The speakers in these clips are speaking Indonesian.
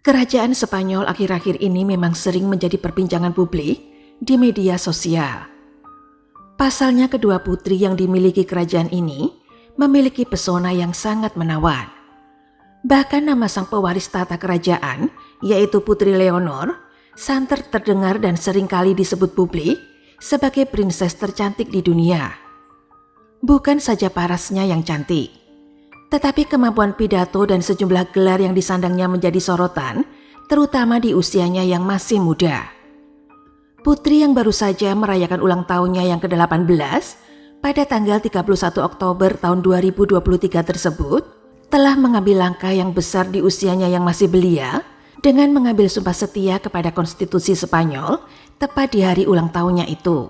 Kerajaan Spanyol akhir-akhir ini memang sering menjadi perbincangan publik di media sosial. Pasalnya kedua putri yang dimiliki kerajaan ini memiliki pesona yang sangat menawan. Bahkan nama sang pewaris tata kerajaan, yaitu Putri Leonor, santer terdengar dan seringkali disebut publik sebagai prinses tercantik di dunia. Bukan saja parasnya yang cantik, tetapi kemampuan pidato dan sejumlah gelar yang disandangnya menjadi sorotan, terutama di usianya yang masih muda. Putri yang baru saja merayakan ulang tahunnya yang ke-18 pada tanggal 31 Oktober tahun 2023 tersebut, telah mengambil langkah yang besar di usianya yang masih belia dengan mengambil sumpah setia kepada konstitusi Spanyol tepat di hari ulang tahunnya itu.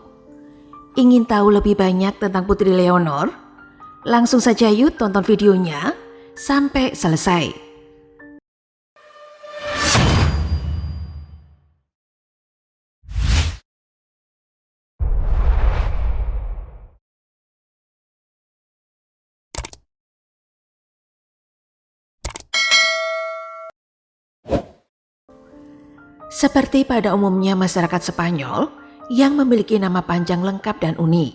Ingin tahu lebih banyak tentang Putri Leonor? Langsung saja yuk tonton videonya sampai selesai. Seperti pada umumnya masyarakat Spanyol yang memiliki nama panjang lengkap dan unik,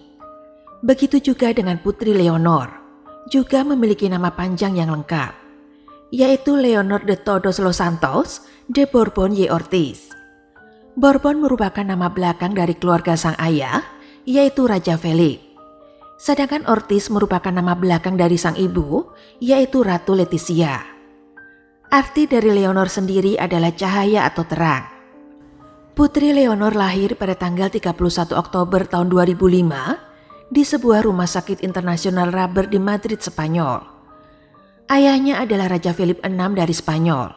begitu juga dengan Putri Leonor, juga memiliki nama panjang yang lengkap, yaitu Leonor de Todos los Santos de Borbón y Ortiz. Borbón merupakan nama belakang dari keluarga sang ayah, yaitu Raja Felip. Sedangkan Ortiz merupakan nama belakang dari sang ibu, yaitu Ratu Letizia. Arti dari Leonor sendiri adalah cahaya atau terang. Putri Leonor lahir pada tanggal 31 Oktober tahun 2005 di sebuah rumah sakit internasional Raber di Madrid, Spanyol. Ayahnya adalah Raja Philip VI dari Spanyol,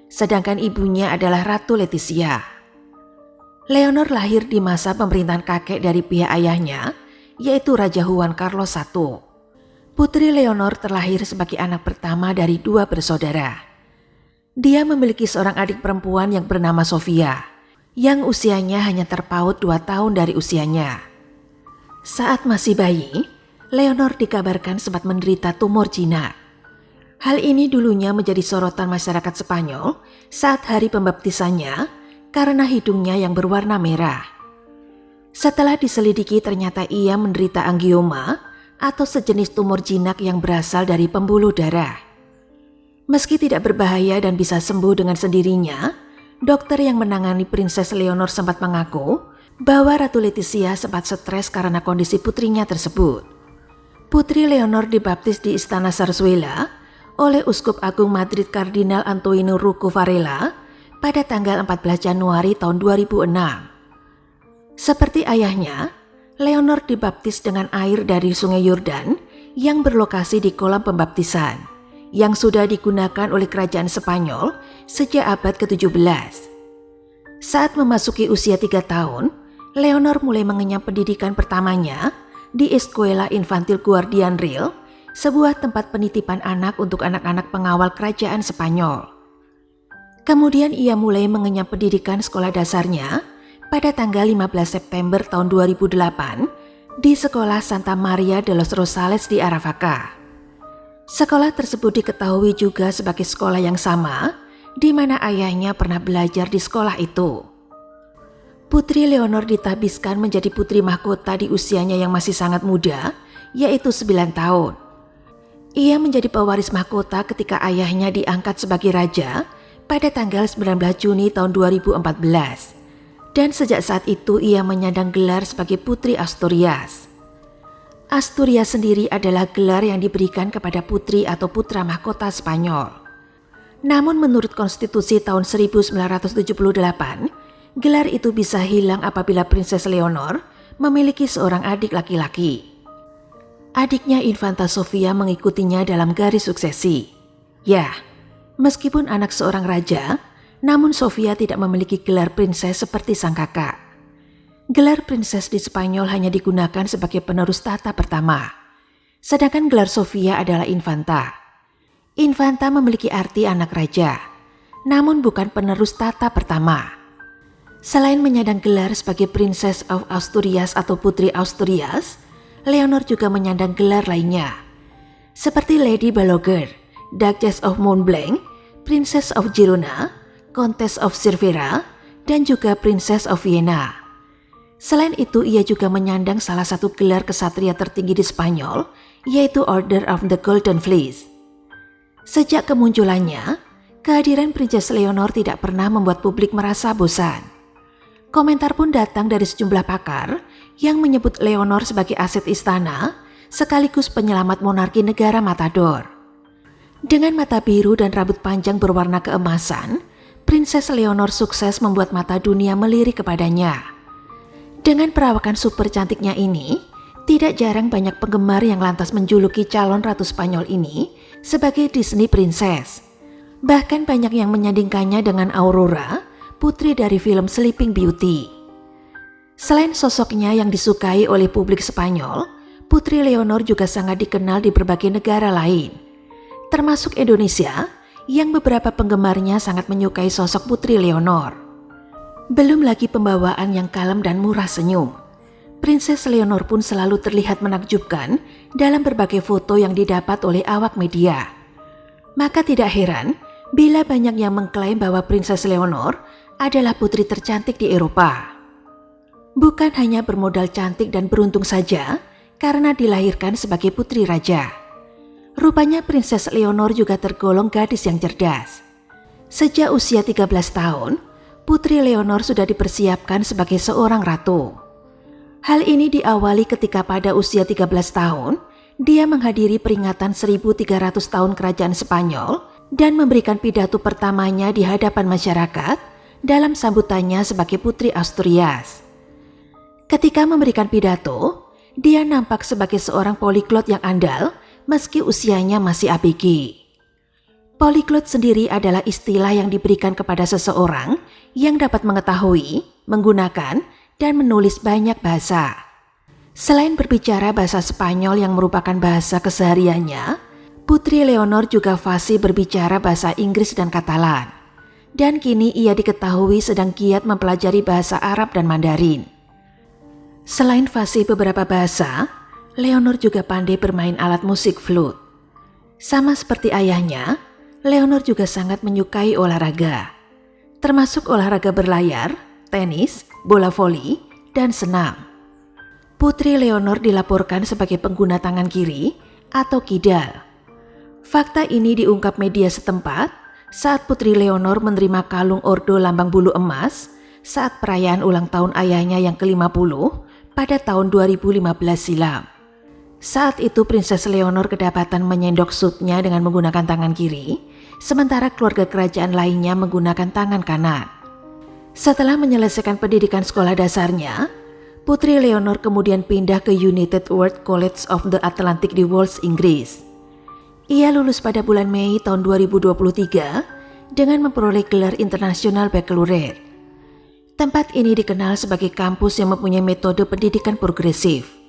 sedangkan ibunya adalah Ratu Letizia. Leonor lahir di masa pemerintahan kakek dari pihak ayahnya, yaitu Raja Juan Carlos I. Putri Leonor terlahir sebagai anak pertama dari dua bersaudara. Dia memiliki seorang adik perempuan yang bernama Sofia, yang usianya hanya terpaut 2 tahun dari usianya. Saat masih bayi, Leonor dikabarkan sempat menderita tumor jinak. Hal ini dulunya menjadi sorotan masyarakat Spanyol saat hari pembaptisannya karena hidungnya yang berwarna merah. Setelah diselidiki ternyata ia menderita angioma atau sejenis tumor jinak yang berasal dari pembuluh darah. Meski tidak berbahaya dan bisa sembuh dengan sendirinya, dokter yang menangani Prinses Leonor sempat mengaku bahwa Ratu Letizia sempat stres karena kondisi putrinya tersebut. Putri Leonor dibaptis di Istana Zarzuela oleh Uskup Agung Madrid Kardinal Antonio Rouco Varela pada tanggal 14 Januari tahun 2006. Seperti ayahnya, Leonor dibaptis dengan air dari Sungai Yordan yang berlokasi di kolam pembaptisan, yang sudah digunakan oleh kerajaan Spanyol sejak abad ke-17. Saat memasuki usia 3 tahun, Leonor mulai mengenyam pendidikan pertamanya di Escuela Infantil Guardián Real, sebuah tempat penitipan anak untuk anak-anak pengawal kerajaan Spanyol. Kemudian ia mulai mengenyam pendidikan sekolah dasarnya pada tanggal 15 September tahun 2008 di Sekolah Santa Maria de los Rosales di Aravaca. Sekolah tersebut diketahui juga sebagai sekolah yang sama di mana ayahnya pernah belajar di sekolah itu. Putri Leonor ditabiskan menjadi putri mahkota di usianya yang masih sangat muda, yaitu 9 tahun. Ia menjadi pewaris mahkota ketika ayahnya diangkat sebagai raja pada tanggal 19 Juni tahun 2014. Dan sejak saat itu ia menyandang gelar sebagai Putri Asturias. Asturias sendiri adalah gelar yang diberikan kepada putri atau putra mahkota Spanyol. Namun menurut konstitusi tahun 1978, gelar itu bisa hilang apabila Prinses Leonor memiliki seorang adik laki-laki. Adiknya Infanta Sofia mengikutinya dalam garis suksesi. Ya, meskipun anak seorang raja, namun Sofia tidak memiliki gelar prinses seperti sang kakak. Gelar prinses di Spanyol hanya digunakan sebagai penerus tahta pertama, sedangkan gelar Sofia adalah infanta. Infanta memiliki arti anak raja, namun bukan penerus tahta pertama. Selain menyandang gelar sebagai Princess of Asturias atau Putri Asturias, Leonor juga menyandang gelar lainnya, seperti Lady Balaguer, Duchess of Montblanc, Princess of Girona, Countess of Cervera, dan juga Princess of Vienna. Selain itu, ia juga menyandang salah satu gelar kesatria tertinggi di Spanyol, yaitu Order of the Golden Fleece. Sejak kemunculannya, kehadiran Princess Leonor tidak pernah membuat publik merasa bosan. Komentar pun datang dari sejumlah pakar yang menyebut Leonor sebagai aset istana, sekaligus penyelamat monarki negara Matador. Dengan mata biru dan rambut panjang berwarna keemasan, Princess Leonor sukses membuat mata dunia melirik kepadanya. Dengan perawakan super cantiknya ini, tidak jarang banyak penggemar yang lantas menjuluki calon Ratu Spanyol ini sebagai Disney Princess. Bahkan banyak yang menyandingkannya dengan Aurora, putri dari film Sleeping Beauty. Selain sosoknya yang disukai oleh publik Spanyol, Putri Leonor juga sangat dikenal di berbagai negara lain, termasuk Indonesia yang beberapa penggemarnya sangat menyukai sosok Putri Leonor. Belum lagi pembawaan yang kalem dan murah senyum. Princess Leonor pun selalu terlihat menakjubkan dalam berbagai foto yang didapat oleh awak media. Maka tidak heran bila banyak yang mengklaim bahwa Princess Leonor adalah putri tercantik di Eropa. Bukan hanya bermodal cantik dan beruntung saja karena dilahirkan sebagai putri raja. Rupanya Princess Leonor juga tergolong gadis yang cerdas. Sejak usia 13 tahun, Putri Leonor sudah dipersiapkan sebagai seorang ratu. Hal ini diawali ketika pada usia 13 tahun, dia menghadiri peringatan 1300 tahun kerajaan Spanyol dan memberikan pidato pertamanya di hadapan masyarakat dalam sambutannya sebagai Putri Asturias. Ketika memberikan pidato, dia nampak sebagai seorang poliglot yang andal meski usianya masih ABG. Poliglot sendiri adalah istilah yang diberikan kepada seseorang yang dapat mengetahui, menggunakan, dan menulis banyak bahasa. Selain berbicara bahasa Spanyol yang merupakan bahasa kesehariannya, Putri Leonor juga fasih berbicara bahasa Inggris dan Katalan. Dan kini ia diketahui sedang giat mempelajari bahasa Arab dan Mandarin. Selain fasih beberapa bahasa, Leonor juga pandai bermain alat musik flute. Sama seperti ayahnya, Leonor juga sangat menyukai olahraga, termasuk olahraga berlayar, tenis, bola voli, dan senam. Putri Leonor dilaporkan sebagai pengguna tangan kiri atau kidal. Fakta ini diungkap media setempat saat Putri Leonor menerima kalung ordo lambang bulu emas saat perayaan ulang tahun ayahnya yang ke-50 pada tahun 2015 silam. Saat itu Princess Leonor kedapatan menyendok supnya dengan menggunakan tangan kiri, sementara keluarga kerajaan lainnya menggunakan tangan kanan. Setelah menyelesaikan pendidikan sekolah dasarnya, Putri Leonor kemudian pindah ke United World College of the Atlantic di Wales, Inggris. Ia lulus pada bulan Mei tahun 2023 dengan memperoleh gelar internasional baccalaureate. Tempat ini dikenal sebagai kampus yang mempunyai metode pendidikan progresif,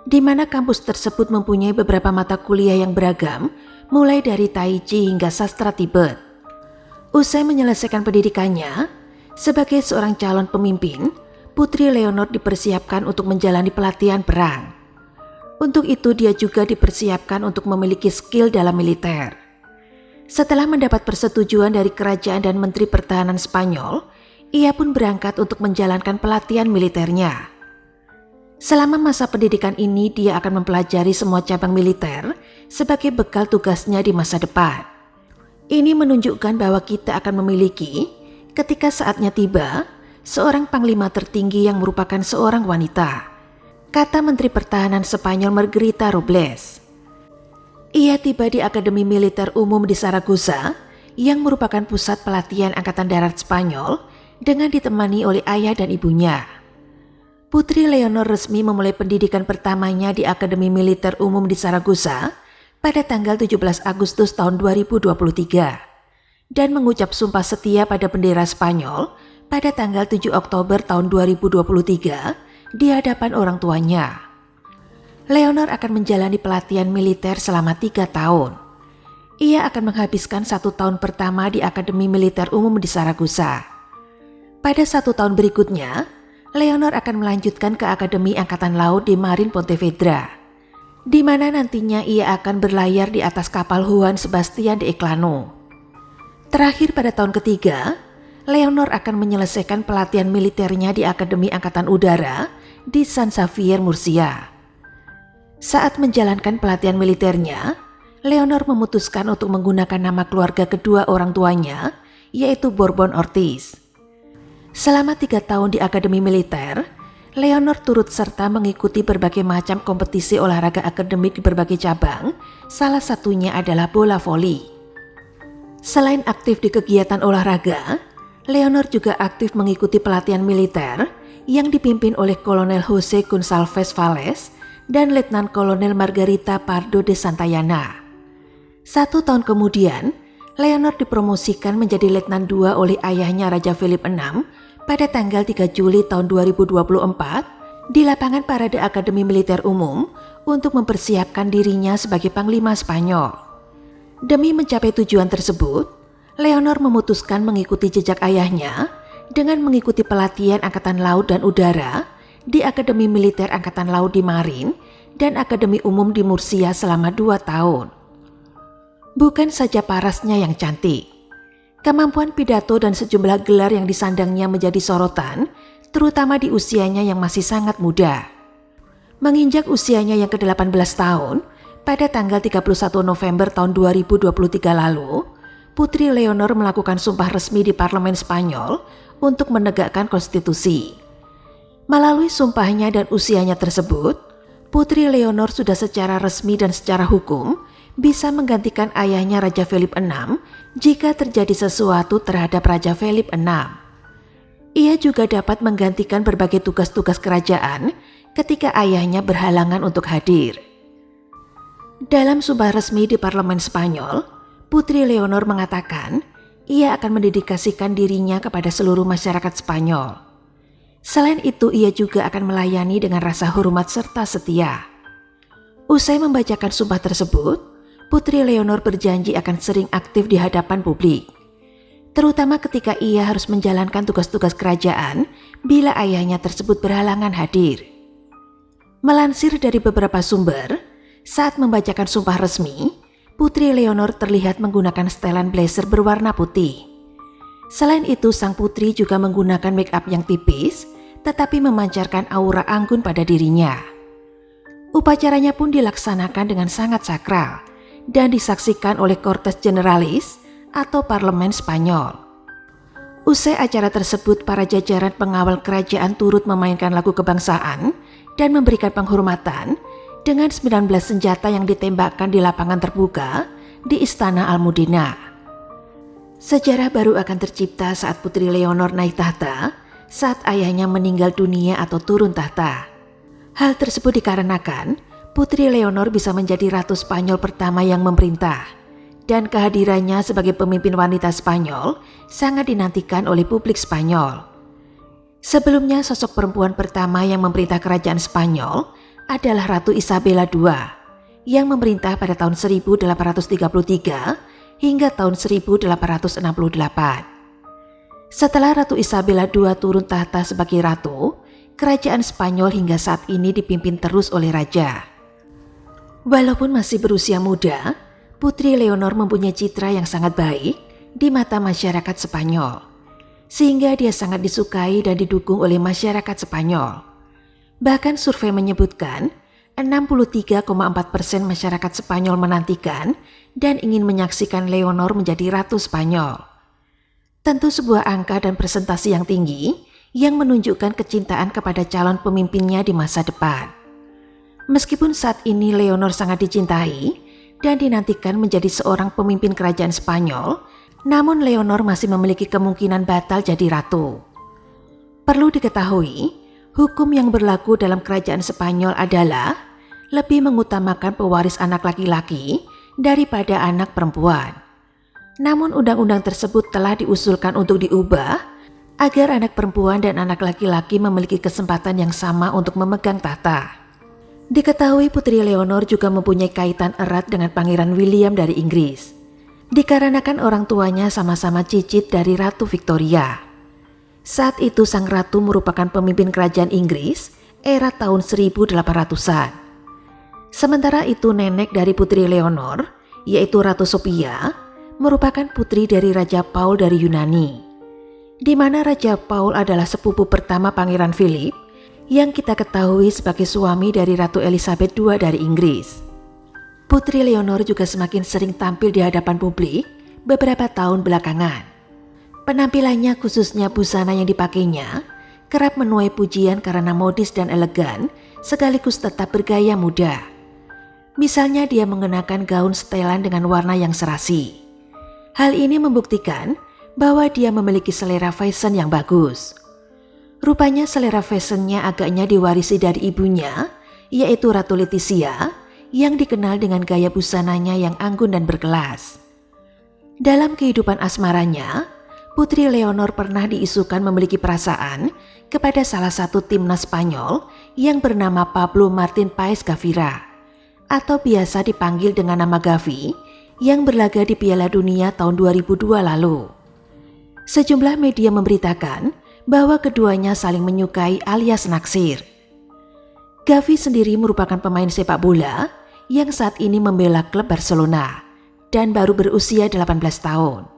di mana kampus tersebut mempunyai beberapa mata kuliah yang beragam, mulai dari Tai Chi hingga sastra Tibet. Usai menyelesaikan pendidikannya, sebagai seorang calon pemimpin, Putri Leonor dipersiapkan untuk menjalani pelatihan perang. Untuk itu dia juga dipersiapkan untuk memiliki skill dalam militer. Setelah mendapat persetujuan dari kerajaan dan Menteri Pertahanan Spanyol, ia pun berangkat untuk menjalankan pelatihan militernya. Selama masa pendidikan ini dia akan mempelajari semua cabang militer sebagai bekal tugasnya di masa depan. Ini menunjukkan bahwa kita akan memiliki, ketika saatnya tiba, seorang panglima tertinggi yang merupakan seorang wanita, kata Menteri Pertahanan Spanyol Margarita Robles. Ia tiba di Akademi Militer Umum di Saragossa yang merupakan pusat pelatihan Angkatan Darat Spanyol dengan ditemani oleh ayah dan ibunya. Putri Leonor resmi memulai pendidikan pertamanya di Akademi Militer Umum di Saragossa pada tanggal 17 Agustus tahun 2023 dan mengucap sumpah setia pada bendera Spanyol pada tanggal 7 Oktober tahun 2023 di hadapan orang tuanya. Leonor akan menjalani pelatihan militer selama 3 tahun. Ia akan menghabiskan 1 tahun pertama di Akademi Militer Umum di Saragossa. Pada 1 tahun berikutnya, Leonor akan melanjutkan ke Akademi Angkatan Laut di Marine Pontevedra, di mana nantinya ia akan berlayar di atas kapal Juan Sebastian de Elcano. Terakhir pada tahun ketiga, Leonor akan menyelesaikan pelatihan militernya di Akademi Angkatan Udara di San Xavier, Murcia. Saat menjalankan pelatihan militernya, Leonor memutuskan untuk menggunakan nama keluarga kedua orang tuanya, yaitu Bourbon Ortiz. Selama 3 tahun di Akademi Militer, Leonor turut serta mengikuti berbagai macam kompetisi olahraga akademik di berbagai cabang, salah satunya adalah bola voli. Selain aktif di kegiatan olahraga, Leonor juga aktif mengikuti pelatihan militer yang dipimpin oleh Kolonel Jose Gonçalves Valles dan Letnan Kolonel Margarita Pardo de Santayana. 1 tahun kemudian, Leonor dipromosikan menjadi Letnan II oleh ayahnya Raja Philip VI pada tanggal 3 Juli tahun 2024 di lapangan parade Akademi Militer Umum untuk mempersiapkan dirinya sebagai Panglima Spanyol. Demi mencapai tujuan tersebut, Leonor memutuskan mengikuti jejak ayahnya dengan mengikuti pelatihan Angkatan Laut dan Udara di Akademi Militer Angkatan Laut di Marin dan Akademi Umum di Murcia selama 2 tahun. Bukan saja parasnya yang cantik, kemampuan pidato dan sejumlah gelar yang disandangnya menjadi sorotan, terutama di usianya yang masih sangat muda. Menginjak usianya yang ke-18 tahun, pada tanggal 31 November tahun 2023 lalu, Putri Leonor melakukan sumpah resmi di Parlemen Spanyol untuk menegakkan konstitusi. Melalui sumpahnya dan usianya tersebut, Putri Leonor sudah secara resmi dan secara hukum bisa menggantikan ayahnya Raja Philip VI jika terjadi sesuatu terhadap Raja Philip VI. Ia juga dapat menggantikan berbagai tugas-tugas kerajaan ketika ayahnya berhalangan untuk hadir. Dalam sumpah resmi di Parlemen Spanyol, Putri Leonor mengatakan ia akan mendedikasikan dirinya kepada seluruh masyarakat Spanyol. Selain itu, ia juga akan melayani dengan rasa hormat serta setia. Usai membacakan sumpah tersebut, Putri Leonor berjanji akan sering aktif di hadapan publik, terutama ketika ia harus menjalankan tugas-tugas kerajaan bila ayahnya tersebut berhalangan hadir. Melansir dari beberapa sumber, saat membacakan sumpah resmi, Putri Leonor terlihat menggunakan setelan blazer berwarna putih. Selain itu, sang putri juga menggunakan make up yang tipis, tetapi memancarkan aura anggun pada dirinya. Upacaranya pun dilaksanakan dengan sangat sakral dan disaksikan oleh Cortes Generalis atau Parlemen Spanyol. Usai acara tersebut, para jajaran pengawal kerajaan turut memainkan lagu kebangsaan dan memberikan penghormatan dengan 19 senjata yang ditembakkan di lapangan terbuka di Istana Almudena. Sejarah baru akan tercipta saat Putri Leonor naik tahta saat ayahnya meninggal dunia atau turun tahta. Hal tersebut dikarenakan Putri Leonor bisa menjadi Ratu Spanyol pertama yang memerintah, dan kehadirannya sebagai pemimpin wanita Spanyol sangat dinantikan oleh publik Spanyol. Sebelumnya, sosok perempuan pertama yang memerintah kerajaan Spanyol adalah Ratu Isabella II yang memerintah pada tahun 1833 hingga tahun 1868. Setelah Ratu Isabella II turun tahta sebagai ratu, kerajaan Spanyol hingga saat ini dipimpin terus oleh raja. Walaupun masih berusia muda, Putri Leonor mempunyai citra yang sangat baik di mata masyarakat Spanyol, sehingga dia sangat disukai dan didukung oleh masyarakat Spanyol. Bahkan survei menyebutkan 63,4% masyarakat Spanyol menantikan dan ingin menyaksikan Leonor menjadi Ratu Spanyol. Tentu sebuah angka dan presentasi yang tinggi yang menunjukkan kecintaan kepada calon pemimpinnya di masa depan. Meskipun saat ini Leonor sangat dicintai dan dinantikan menjadi seorang pemimpin kerajaan Spanyol, namun Leonor masih memiliki kemungkinan batal jadi ratu. Perlu diketahui, hukum yang berlaku dalam kerajaan Spanyol adalah lebih mengutamakan pewaris anak laki-laki daripada anak perempuan. Namun undang-undang tersebut telah diusulkan untuk diubah agar anak perempuan dan anak laki-laki memiliki kesempatan yang sama untuk memegang tahta. Diketahui Putri Leonor juga mempunyai kaitan erat dengan Pangeran William dari Inggris, dikarenakan orang tuanya sama-sama cicit dari Ratu Victoria. Saat itu sang ratu merupakan pemimpin kerajaan Inggris era tahun 1800-an. Sementara itu nenek dari Putri Leonor, yaitu Ratu Sophia, merupakan putri dari Raja Paul dari Yunani. di mana Raja Paul adalah sepupu pertama Pangeran Philip yang kita ketahui sebagai suami dari Ratu Elizabeth II dari Inggris. Putri Leonor juga semakin sering tampil di hadapan publik beberapa tahun belakangan. Penampilannya khususnya busana yang dipakainya kerap menuai pujian karena modis dan elegan sekaligus tetap bergaya muda. Misalnya dia mengenakan gaun setelan dengan warna yang serasi. Hal ini membuktikan bahwa dia memiliki selera fashion yang bagus. Rupanya selera fashionnya agaknya diwarisi dari ibunya, yaitu Ratu Letizia, yang dikenal dengan gaya busananya yang anggun dan berkelas. Dalam kehidupan asmaranya, Putri Leonor pernah diisukan memiliki perasaan kepada salah satu timnas Spanyol yang bernama Pablo Martín Páez Gavira, atau biasa dipanggil dengan nama Gavi, yang berlaga di Piala Dunia tahun 2002 lalu. Sejumlah media memberitakan bahwa keduanya saling menyukai alias naksir. Gavi sendiri merupakan pemain sepak bola yang saat ini membela klub Barcelona dan baru berusia 18 tahun.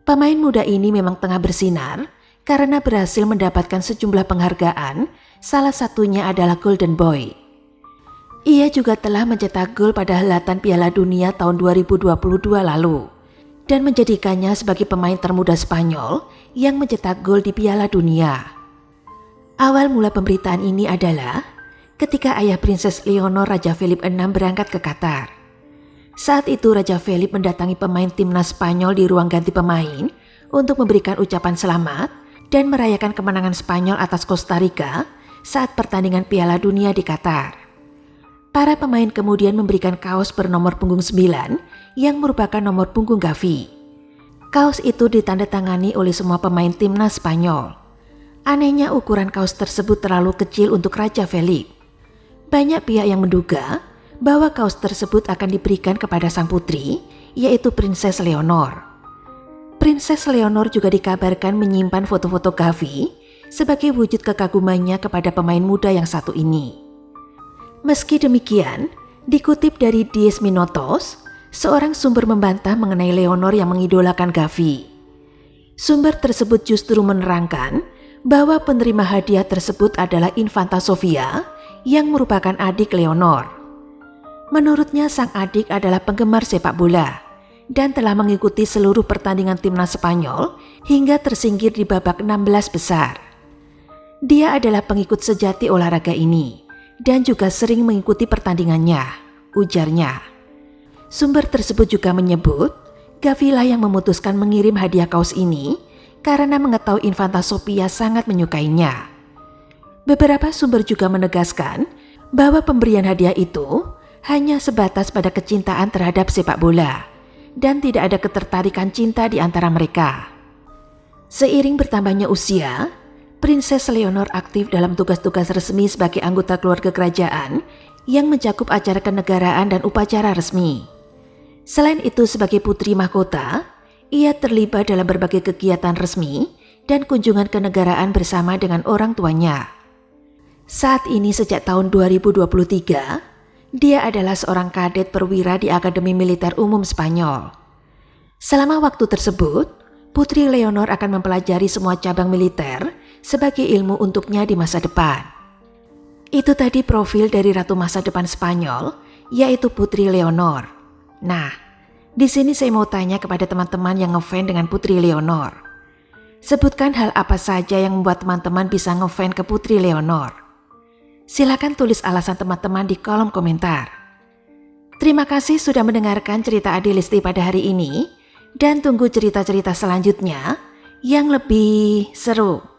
Pemain muda ini memang tengah bersinar karena berhasil mendapatkan sejumlah penghargaan, salah satunya adalah Golden Boy. Ia juga telah mencetak gol pada helatan Piala Dunia tahun 2022 lalu dan menjadikannya sebagai pemain termuda Spanyol yang mencetak gol di Piala Dunia. Awal mula pemberitaan ini adalah ketika ayah Prinses Leonor Raja Philip VI berangkat ke Qatar. Saat itu Raja Philip mendatangi pemain timnas Spanyol di ruang ganti pemain untuk memberikan ucapan selamat dan merayakan kemenangan Spanyol atas Costa Rica saat pertandingan Piala Dunia di Qatar. Para pemain kemudian memberikan kaos bernomor punggung 9 yang merupakan nomor punggung Gavi. Kaos itu ditandatangani oleh semua pemain timnas Spanyol. Anehnya ukuran kaos tersebut terlalu kecil untuk Raja Philip. Banyak pihak yang menduga bahwa kaos tersebut akan diberikan kepada sang putri, yaitu Prinses Leonor. Prinses Leonor juga dikabarkan menyimpan foto-foto Gavi sebagai wujud kekagumannya kepada pemain muda yang satu ini. Meski demikian, dikutip dari Dies Minutos, seorang sumber membantah mengenai Leonor yang mengidolakan Gavi. Sumber tersebut justru menerangkan bahwa penerima hadiah tersebut adalah Infanta Sofia yang merupakan adik Leonor. Menurutnya sang adik adalah penggemar sepak bola dan telah mengikuti seluruh pertandingan timnas Spanyol hingga tersingkir di babak 16 besar. Dia adalah pengikut sejati olahraga ini dan juga sering mengikuti pertandingannya, ujarnya. Sumber tersebut juga menyebut Gavi lah yang memutuskan mengirim hadiah kaos ini karena mengetahui Infanta Sofia sangat menyukainya. Beberapa sumber juga menegaskan bahwa pemberian hadiah itu hanya sebatas pada kecintaan terhadap sepak bola dan tidak ada ketertarikan cinta di antara mereka. Seiring bertambahnya usia, Prinses Leonor aktif dalam tugas-tugas resmi sebagai anggota keluarga kerajaan yang mencakup acara kenegaraan dan upacara resmi. Selain itu, sebagai putri mahkota, ia terlibat dalam berbagai kegiatan resmi dan kunjungan kenegaraan bersama dengan orang tuanya. Saat ini sejak tahun 2023, dia adalah seorang kadet perwira di Akademi Militer Umum Spanyol. Selama waktu tersebut, Putri Leonor akan mempelajari semua cabang militer sebagai ilmu untuknya di masa depan. Itu tadi profil dari Ratu masa depan Spanyol, yaitu Putri Leonor. Nah, di sini saya mau tanya kepada teman-teman yang ngefans dengan Putri Leonor. Sebutkan hal apa saja yang membuat teman-teman bisa ngefans ke Putri Leonor. Silakan tulis alasan teman-teman di kolom komentar. Terima kasih sudah mendengarkan cerita Ade Listi pada hari ini dan tunggu cerita-cerita selanjutnya yang lebih seru.